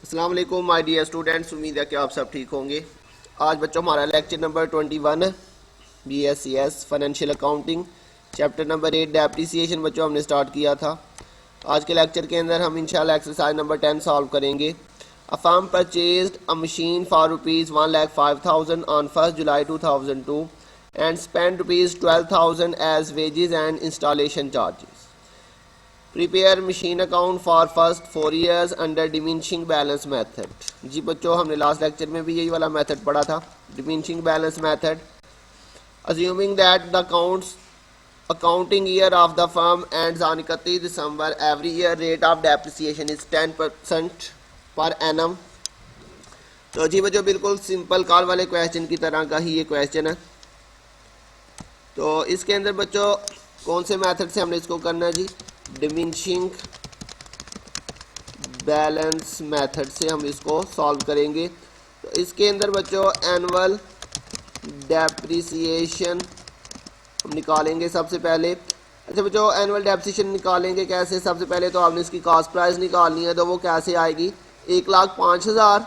अस्सलाम वालेकुम my dear students, उम्मीद है कि आप सब ठीक होंगे। आज बच्चों हमारा लेक्चर नंबर 21 है, BSCS financial accounting, chapter number 8 depreciation बच्चों हमने स्टार्ट किया था। आज के लेक्चर के अंदर हम इंशाल्लाह एक्सरसाइज नंबर 10 सॉल्व करेंगे। A firm purchased a machine for ₹1,05,000 on 1 July 2002 and spend ₹12,000 as wages and installation charges. Prepare machine account for first 4 years under diminishing balance method. जी बच्चों, हमने लास्ट लेक्चर में भी यही वाला मेथड पढ़ा था, diminishing balance method. Assuming that the accounting year of the firm ends on 31 December every year, rate of depreciation is 10% per annum. तो जी बच्चों, बिल्कुल सिंपल कॉल वाले क्वेश्चन की तरह का ही ये क्वेश्चन है। तो इसके अंदर बच्चों कौन से मेथड से हमने इसको करना है जी, डिमिनिशिंग बैलेंस मेथड से हम इसको सॉल्व करेंगे। तो इसके अंदर बच्चों एनुअल डेप्रिसिएशन हम निकालेंगे सबसे पहले। अच्छा बच्चों, एनुअल डेप्रिसिएशन निकालेंगे कैसे? सबसे पहले तो आपने इसकी कॉस्ट प्राइस निकालनी है, तो वो कैसे आएगी, 1,05,000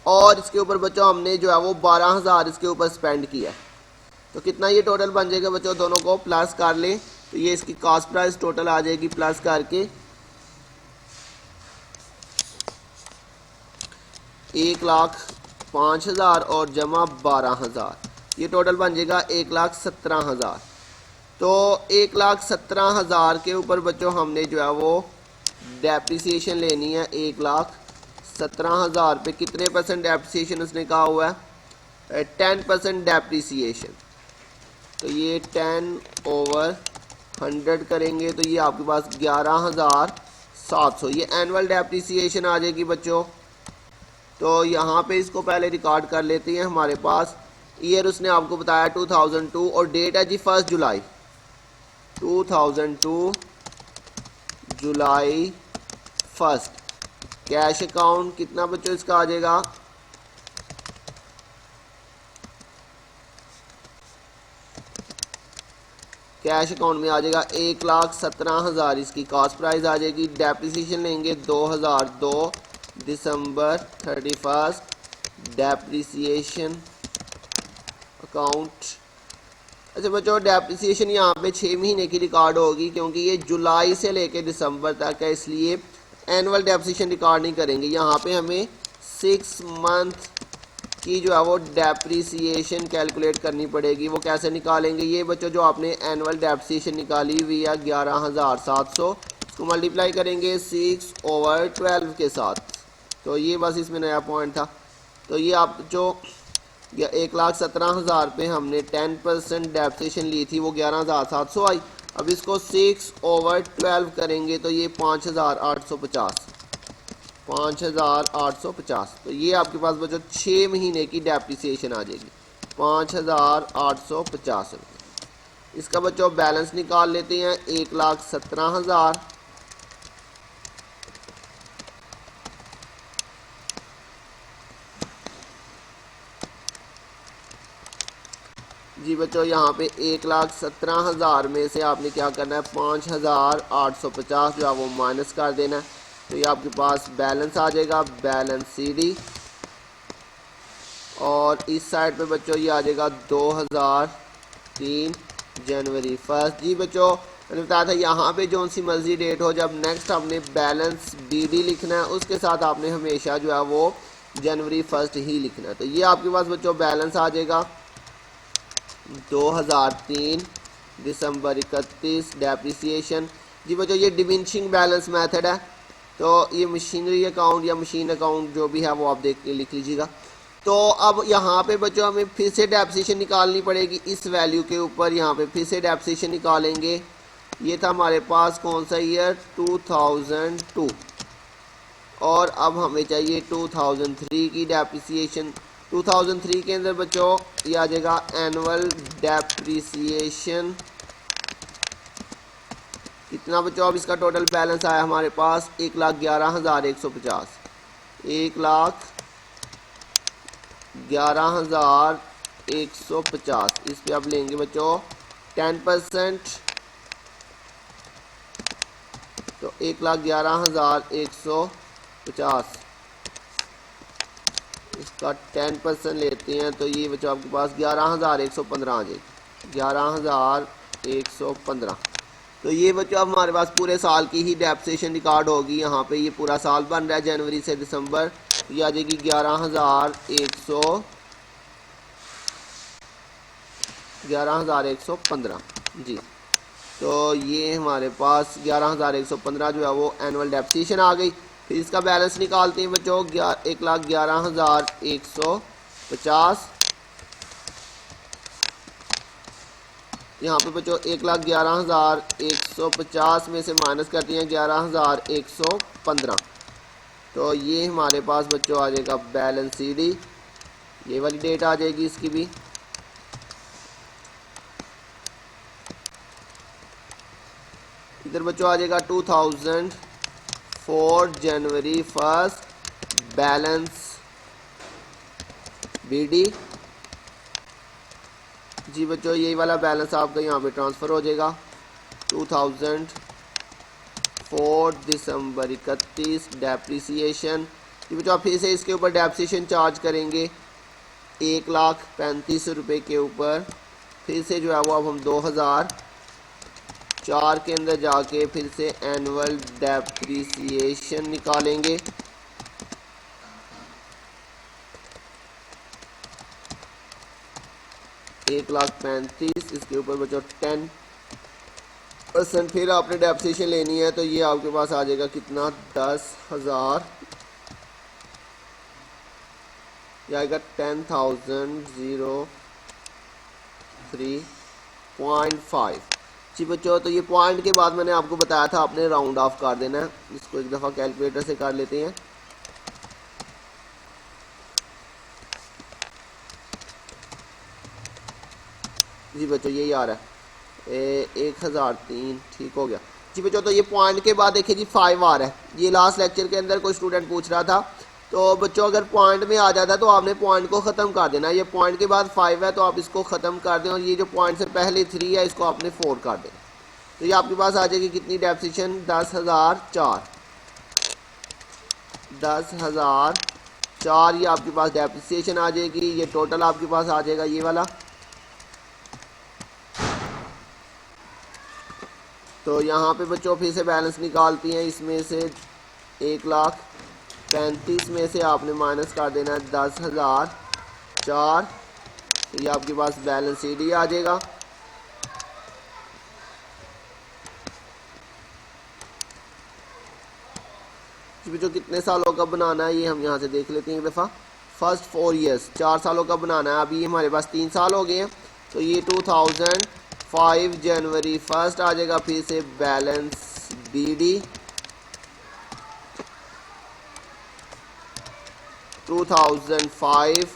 और इसके ऊपर बच्चों हमने जो है वो 12,000 इसके ऊपर स्पेंड किया। तो कितना ये टोटल बन जाएगा बच्चों, दोनों को प्लस कर लें तो ये इसकी कॉस्ट प्राइस टोटल आ जाएगी प्लस करके 1,05,000 और जमा 12,000, ये टोटल बन जाएगा 1,17,000। तो 1,17,000 के ऊपर बच्चों हमने जो है वो डेप्रिसिएशन लेनी है। 1,17,000 पे कितने परसेंट डेप्रिसिएशन उसने कहा हुआ है, 10% डेप्रिसिएशन। तो ये 10/100 करेंगे तो ये आपके पास 11,700, ये एनुअल डेप्रिसिएशन आ जाएगी बच्चों। तो यहाँ पे इसको पहले रिकॉर्ड कर लेते हैं। हमारे पास ईयर उसने आपको बताया 2002 और डेट है जी 1 जुलाई 2002, जुलाई 1। कैश अकाउंट कितना बच्चों इसका आ जाएगा, कैश अकाउंट में आ जाएगा 1,17,000, इसकी कॉस्ट प्राइस आ जाएगी। डेप्रिसिएशन लेंगे 2002 दिसंबर 31, डेप्रिसिएशन अकाउंट। अच्छा बच्चों, डेप्रिसिएशन यहाँ पे 6 महीने की रिकॉर्ड होगी क्योंकि ये जुलाई से लेके दिसंबर तक है, इसलिए एनुअल डेप्रिसिएशन रिकॉर्ड नहीं करेंगे। यहाँ पे हमें 6 मंथ की जो है वो डेप्रिसिएशन कैलकुलेट करनी पड़ेगी। वो कैसे निकालेंगे, ये बच्चों जो आपने एनुअल डेप्रिसिएशन निकाली हुई है 11,700, इसको मल्टीप्लाई करेंगे 6/12 के साथ। तो ये बस इसमें नया पॉइंट था। तो ये आप जो 1,17,000 पे हमने 10% डेप्रिसिएशन ली थी वो 11,700 आई। अब इसको 6/12 करेंगे तो ये 5,850, 5,850। तो ये आपके पास बच्चों 6 महीने की डेप्रिसिएशन आ जाएगी 5,850 रुपये। इसका बच्चों बैलेंस निकाल लेते हैं, 1,17,000 जी बच्चों, यहाँ पे 1,17,000 में से आपने क्या करना है, 5,850 जो है वो माइनस कर देना है। तो ये आपके पास बैलेंस आ जाएगा, बैलेंस CD। और इस साइड पे बच्चों ये आ जाएगा 2003 जनवरी 1। जी बच्चों, मैंने बताया था यहाँ पे जो सी मर्जी डेट हो, जब नेक्स्ट आपने बैलेंस BD लिखना है उसके साथ आपने हमेशा जो है वो जनवरी 1 ही लिखना है। तो ये आपके पास बच्चों बैलेंस आ जाएगा 2003 दिसंबर 31, डेप्रिसिएशन। जी बच्चों, ये डिमिनिशिंग बैलेंस मेथड है, तो ये मशीनरी अकाउंट या मशीन अकाउंट जो भी है वो आप देख के लिख लीजिएगा। तो अब यहाँ पे बच्चों हमें फिर से डेप्रिसिएशन निकालनी पड़ेगी इस वैल्यू के ऊपर। यहाँ पे फिर से डेप्रिसिएशन निकालेंगे। ये था हमारे पास कौन सा ईयर, 2002, और अब हमें चाहिए 2003 की डेप्रिसिएशन। 2003 के अंदर बच्चों ये आ जाएगा एनुअल डेप्रिसिएशन कितना बच्चों, अब इसका टोटल बैलेंस आया हमारे पास 1,11,150, 1,11,150। इस पे अब लेंगे बच्चों 10%, तो 1,11,150 इसका 10% लेते हैं तो ये बच्चों आपके पास 11,115 आ जाएगी, 11,115। तो ये बच्चों अब हमारे पास पूरे साल की ही डेप्रिसिएशन रिकॉर्ड होगी। यहाँ पे ये पूरा साल बन रहा है जनवरी से दिसंबर, तो ये आ जाएगी 11,115 जी। तो ये हमारे पास 11,115 जो है वो एनुअल डेप्रिसिएशन आ गई। फिर इसका बैलेंस निकालते हैं बच्चों, 1,11,150। यहाँ पे बच्चों 1,11,150 में से माइनस करते हैं 11,115। तो ये हमारे पास बच्चों आ जाएगा बैलेंस CD, ये वाली डेट आ जाएगी इसकी भी। इधर बच्चों आ जाएगा 2004 जनवरी 1 बैलेंस BD जी। बच्चों यही वाला बैलेंस आपका यहाँ पे ट्रांसफ़र हो जाएगा। 2004 दिसंबर 31 डेप्रिसिएशन जी। बच्चों आप फिर से इसके ऊपर डेप्रिसिएशन चार्ज करेंगे 1,35,000 रुपये के ऊपर। फिर से जो है वो अब हम 2004 के अंदर जाके फिर से एनुअल डेप्रिसिएशन निकालेंगे। एक 1,35,000 इसके ऊपर बच्चों 10% फिर आपने डेप्रिसिएशन लेनी है, तो ये आपके पास आ जाएगा कितना, 10,000, ये आएगा 10,003.5 जी। बच्चों तो ये पॉइंट के बाद मैंने आपको बताया था आपने राउंड ऑफ कर देना है। इसको एक दफ़ा कैलकुलेटर से कर लेते हैं। जी बच्चों यही आ रहा है 1,003, ठीक हो गया जी। बच्चों तो ये पॉइंट के बाद देखिए जी 5 आ रहा है। ये लास्ट लेक्चर के अंदर कोई स्टूडेंट पूछ रहा था, तो बच्चों अगर पॉइंट में आ जाता है तो आपने पॉइंट को ख़त्म कर देना। ये पॉइंट के बाद 5 है तो आप इसको ख़त्म कर दें, और ये जो पॉइंट से पहले 3 है इसको आपने 4 कर दें। तो ये आपके पास आ जाएगी कितनी डेप्रिसिएशन, 10,004, 10,004 ये आपके पास डेप्रिसिएशन आ जाएगी। ये टोटल आपके पास आ जाएगा ये वाला। तो यहाँ पे बच्चों फिर से बैलेंस निकालती हैं, इसमें से 1,35,000 में से आपने माइनस कर देना है 10,004, तो ये आपके पास बैलेंस CD आ जाएगा। बच्चों कितने सालों का बनाना है ये हम यहाँ से देख लेते हैं एक दफ़ा। फर्स्ट 4 ईयर्स, 4 सालों का बनाना है। अभी हमारे पास 3 साल हो गए हैं, तो ये 2005 जनवरी 1 आ जाएगा। फिर से बैलेंस BD 2005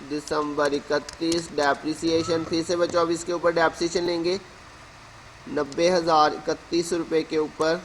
दिसंबर 31 डेप्रिसिएशन। फिर से बच्चों अब इसके ऊपर डेप्रिसिएशन लेंगे 90,031 रुपये के ऊपर।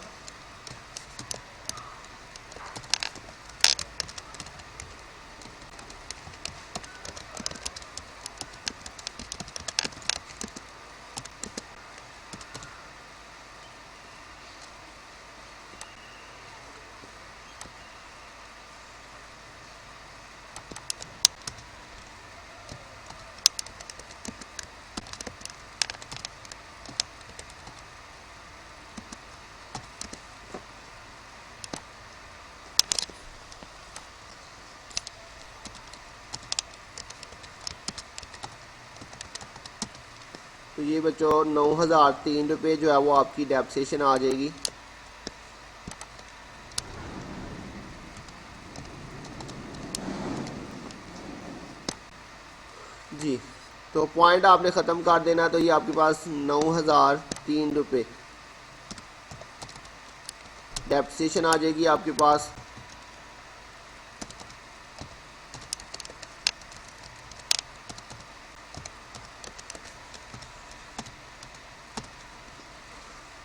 तो ये बच्चों 9,003 रुपये जो है वो आपकी डेप्रिसिएशन आ जाएगी। जी तो पॉइंट आपने ख़त्म कर देना, तो ये आपके पास 9,003 रुपये डेप्रिसिएशन आ जाएगी आपके पास।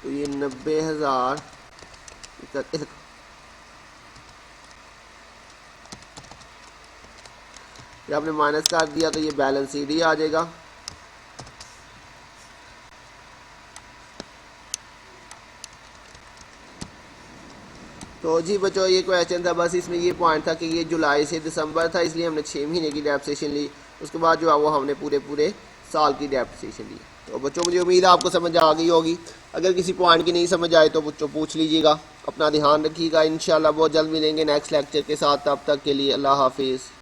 तो ये 90,000 ये आपने माइनस कर दिया, तो ये बैलेंस CD आ जाएगा। तो जी बच्चों ये क्वेश्चन था, बस इसमें ये पॉइंट था कि ये जुलाई से दिसंबर था, इसलिए हमने 6 महीने की डेप्रिसिएशन ली। उसके बाद जो है वो हमने पूरे साल की डेप्रिसिएशन ली। तो बच्चों मुझे उम्मीद है आपको समझ आ गई होगी। अगर किसी पॉइंट की नहीं समझ आए तो बच्चों पूछ लीजिएगा। अपना ध्यान रखिएगा। इंशाल्लाह बहुत जल्द मिलेंगे नेक्स्ट लेक्चर के साथ। तब तक के लिए अल्लाह हाफिज़।